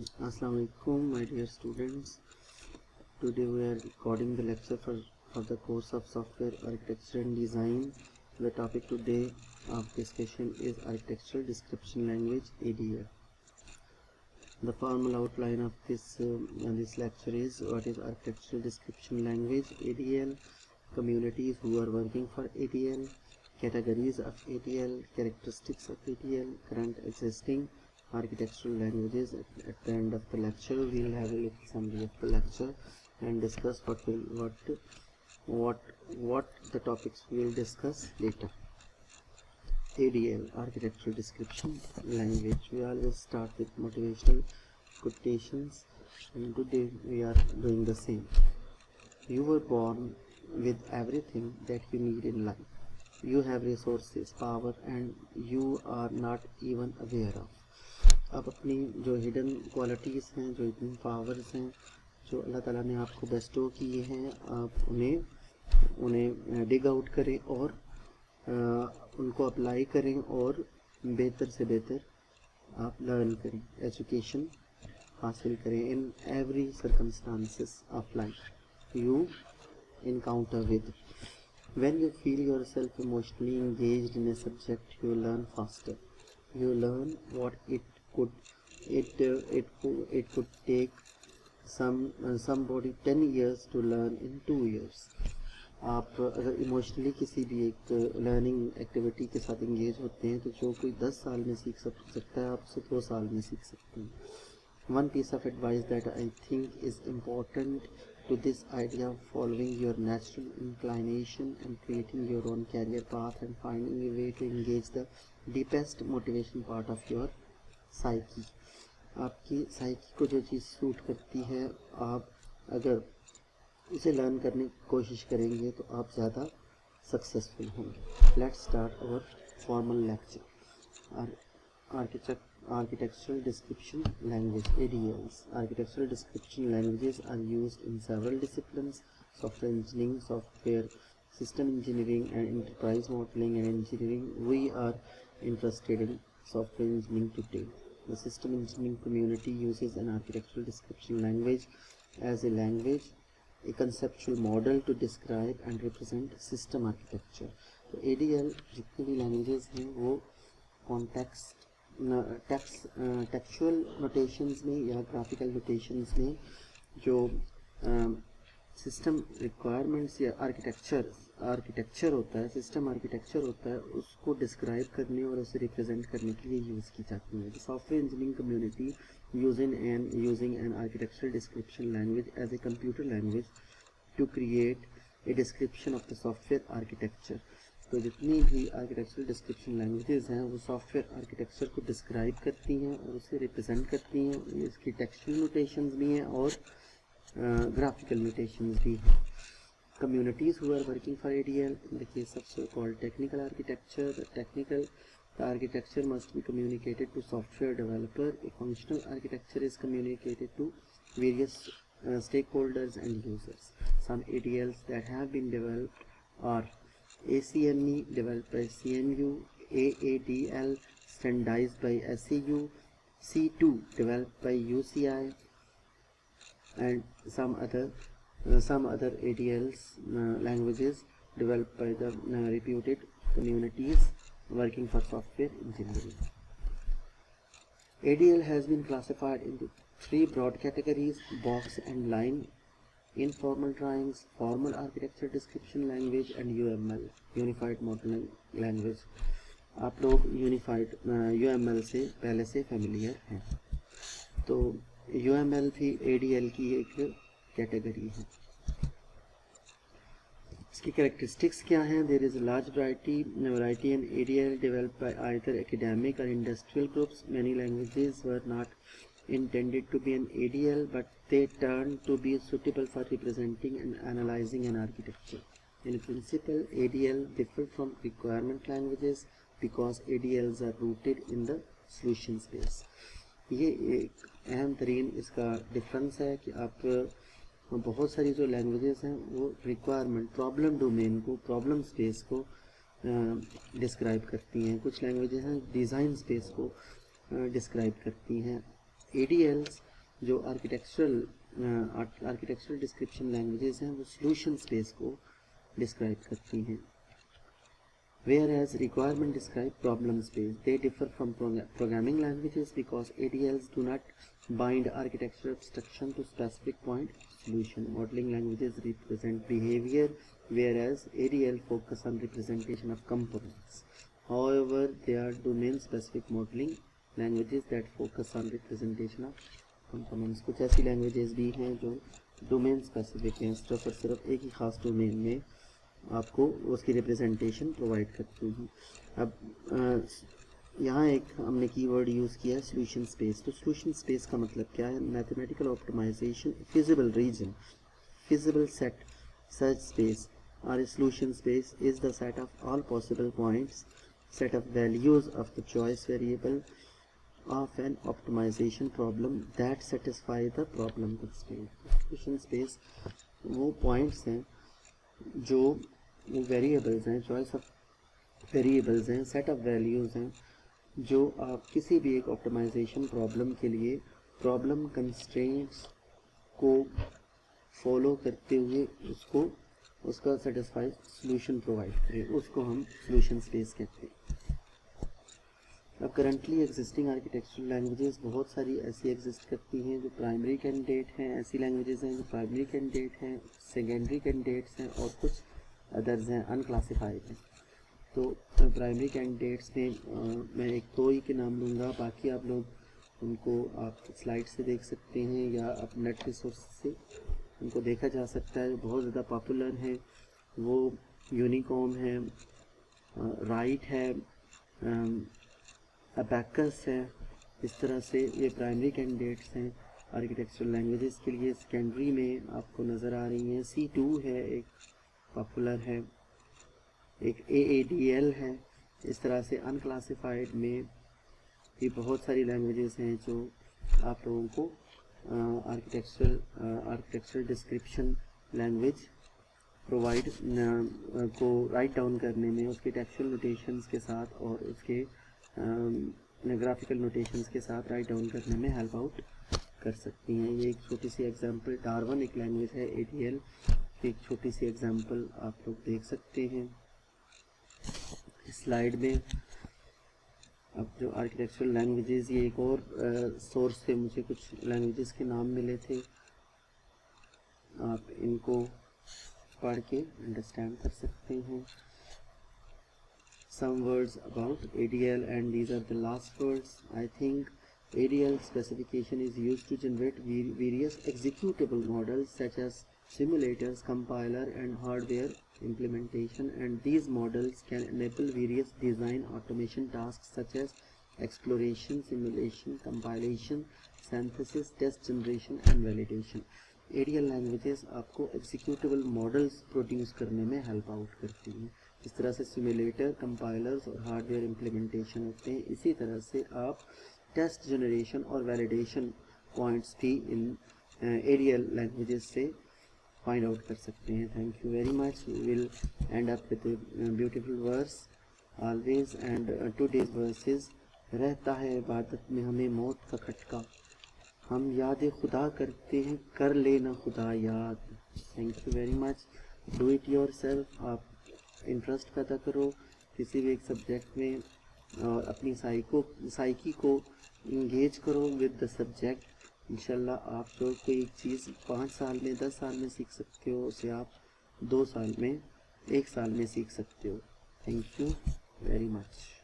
Assalamu alaikum, my dear students. Today we are recording the lecture for the course of software architecture and design. The topic today of discussion is architectural description language ADL. The formal outline of this lecture is: what is architectural description language ADL, communities who are working for ADL, categories of ADL, characteristics of ADL, current existing architectural languages. At the end of the lecture we will have a little summary of the lecture and discuss what the topics we will discuss later. ADL, architectural description language. We always start with motivational quotations, and today we are doing the same. You were born with everything that you need in life. You have resources, power, and you are not even aware of. आप अपनी जो hidden qualities हैं, जो इतनी powers हैं जो अल्लाह ताला ने आपको बेस्टो किए हैं, आप उन्हें डिग आउट करें और उनको अप्लाई करें और बेहतर से बेहतर आप लर्न करें, एजुकेशन हासिल करें. In every circumstances of life you encounter with. When you feel yourself emotionally engaged in a subject, you learn faster. You learn what it could take somebody 10 years to learn in 2 years. आप अगर emotionally किसी भी एक learning activity के साथ engage होते हैं तो जो कोई 10 साल में सीख सकता है आप उसे 2 साल में सीख सकते हैं. One piece of advice that I think is important to this idea of following your natural inclination and creating your own career path and finding a way to engage the deepest motivation part of your psyche. आपकी psyche को जो चीज़ suit करती है, आप अगर उसे learn करने की कोशिश करेंगे तो आप ज़्यादा सक्सेसफुल होंगे. Let's start our formal lecture. Architectural description language ADLs. Architectural description languages are used in several disciplines: software engineering, software system engineering, and enterprise modeling and engineering. We are interested in software engineering today. The system engineering community uses an architectural description language as a conceptual model to describe and represent system architecture. तो ADL जितने भी languages हैं वो textual notations में या graphical notations में जो system requirements या आर्किटेक्चर होता है, सिस्टम आर्किटेक्चर होता है, उसको डिस्क्राइब करने और उसे रिप्रेजेंट करने के लिए यूज़ की जाती है. Software engineering community using an architectural description language as a computer language to create a description of the software architecture. तो जितनी भी आर्किटेक्चरल डिस्क्रिप्शन लैंग्वेजेस हैं वो सॉफ्टवेयर आर्किटेक्चर को डिस्क्राइब करती हैं और उसे रिप्रेजेंट करती हैं. इसकी टेक्सचुअल नोटेशंस भी हैं और ग्राफिकल नोटेशंस भी हैं. Communities who are working for ADL, in the case of so-called technical architecture, the architecture must be communicated to software developer. A functional architecture is communicated to various stakeholders and users. Some ADLs that have been developed are ACME, developed by CMU, AADL, standardized by SCU, C2, developed by UCI, and some other ADLs languages developed by the reputed communities working for software engineering. ADL has been classified into 3 broad categories: box and line, informal drawings, formal architecture description language, and UML, unified modeling language. आप लोग unified UML से पहले से familiar हैं, तो UML भी ADL की एक कैटेगरी है. इसकी कैरेक्टरिस्टिक्स क्या हैं? There is large variety in ADL developed by either academic or industrial groups. Many languages were not intended to be an ADL, but they turned to be suitable for representing and analyzing an architecture. In principle, ADL differ from requirement languages because ADLs are rooted in the solution space. ये एक अहम तरीन इसका difference है कि आप बहुत सारी जो लैंग्वेजेस हैं वो रिक्वायरमेंट प्रॉब्लम डोमेन को, प्रॉब्लम स्पेस को डिस्क्राइब करती हैं. कुछ लैंग्वेजेस हैं डिज़ाइन स्पेस को डिस्क्राइब करती हैं. ADLs जो आर्किटेक्चरल डिस्क्रिप्शन लैंग्वेजेस हैं वो सॉल्यूशन स्पेस को डिस्क्राइब करती हैं, whereas requirement describe problem space. They differ from programming languages because ADLs do not bind architecture abstraction to specific point solution. Modeling languages represent behavior, whereas ADL focus on representation of components. However, there are domain-specific modeling languages that focus on representation of components. कुछ ऐसी languages भी हैं जो domain specific हैं, सिर्फ और सिर्फ एक ही खास domain में आपको उसकी रिप्रेजेंटेशन प्रोवाइड करती हैं। अब यहाँ एक हमने कीवर्ड यूज़ किया है सॉल्यूशन स्पेस। तो सॉल्यूशन स्पेस का मतलब क्या है? Mathematical optimization feasible region, feasible set search space और solution space is the set of all possible points, set of values of the choice variable of an optimization problem that satisfy the problem space. Solution space वो points हैं जो variables हैं, choice of variables हैं, set of values हैं, जो आप किसी भी एक ऑप्टिमाइजेशन प्रॉब्लम के लिए प्रॉब्लम कंस्ट्रेंट्स को फॉलो करते हुए उसका सेटिस्फाई सॉल्यूशन प्रोवाइड करें, उसको हम सॉल्यूशन स्पेस कहते हैं। अब करंटली एग्जिस्टिंग आर्किटेक्चरल लैंग्वेजेस बहुत सारी ऐसी एग्जिस्ट करती हैं जो प्राइमरी कैंडिडेट हैं, ऐसी लैंग्वेजेस हैं जो प्राइमरी कैंडिडेट हैं, सेकेंडरी कैंडिडेट्स हैं और कुछ अदर्स हैं अनक्लासिफाइड हैं। तो प्राइमरी कैंडिडेट्स में मैं एक दो ही के नाम लूँगा, बाकी आप लोग उनको आप स्लाइड से देख सकते हैं या आप नेट रिसोर्स से उनको देखा जा सकता है। बहुत ज़्यादा पॉपुलर हैं वो यूनिकॉम है, राइट है, अबैकस है। इस तरह से ये प्राइमरी कैंडिडेट्स हैं आर्किटेक्चरल लैंग्वेजेस के लिए। सेकेंडरी में आपको नज़र आ रही हैं C2 है, एक पॉपुलर है, एक AADL है। इस तरह से अनक्लासिफाइड में भी बहुत सारी लैंग्वेजेस हैं जो आप लोगों को आर्किटेक्चरल डिस्क्रिप्शन लैंग्वेज प्रोवाइड को राइट डाउन करने में, उसके टेक्सचुअल नोटेशंस के साथ और उसके ग्राफिकल नोटेशंस के साथ राइट डाउन करने में हेल्प आउट कर सकती हैं। ये एक छोटी सी एग्जांपल, डार्वन एक लैंग्वेज है ADL की, एक छोटी सी एग्जांपल आप लोग देख सकते हैं स्लाइड में। अब जो आर्किटेक्चरल लैंग्वेजेस, ये एक और सोर्स से मुझे कुछ लैंग्वेजेस के नाम मिले थे, आप इनको पढ़ के अंडरस्टैंड कर सकते हैं। Some words about ADL, and these are the last words. I think ADL specification is used to generate various executable models such as simulators, compiler and hardware implementation, and these models can enable various design automation tasks such as exploration, simulation, compilation, synthesis, test generation and validation. ADL languages आपको executable models produce करने में help out करती हैं। इस तरह से simulator, compilers और hardware implementation होते हैं। इसी तरह से आप टेस्ट जनरेशन और वैलिडेशन पॉइंट्स भी इन ADL लैंग्वेजेस से फाइंड आउट कर सकते हैं। Thank you very much. We will end up with beautiful verse always, and today's verses, रहता है इबादत में हमें मौत का खटका, हम याद खुदा करते हैं कर लेना खुदा याद। Thank you very much. Do it your self. आप इंटरेस्ट पैदा करो किसी भी एक सब्जेक्ट में और अपनी साइकी को इंगेज करो विद द सब्जेक्ट। इंशाल्लाह आप जो कोई एक चीज़ 5 साल में 10 साल में सीख सकते हो उसे आप 2 साल में 1 साल में सीख सकते हो। Thank you very much.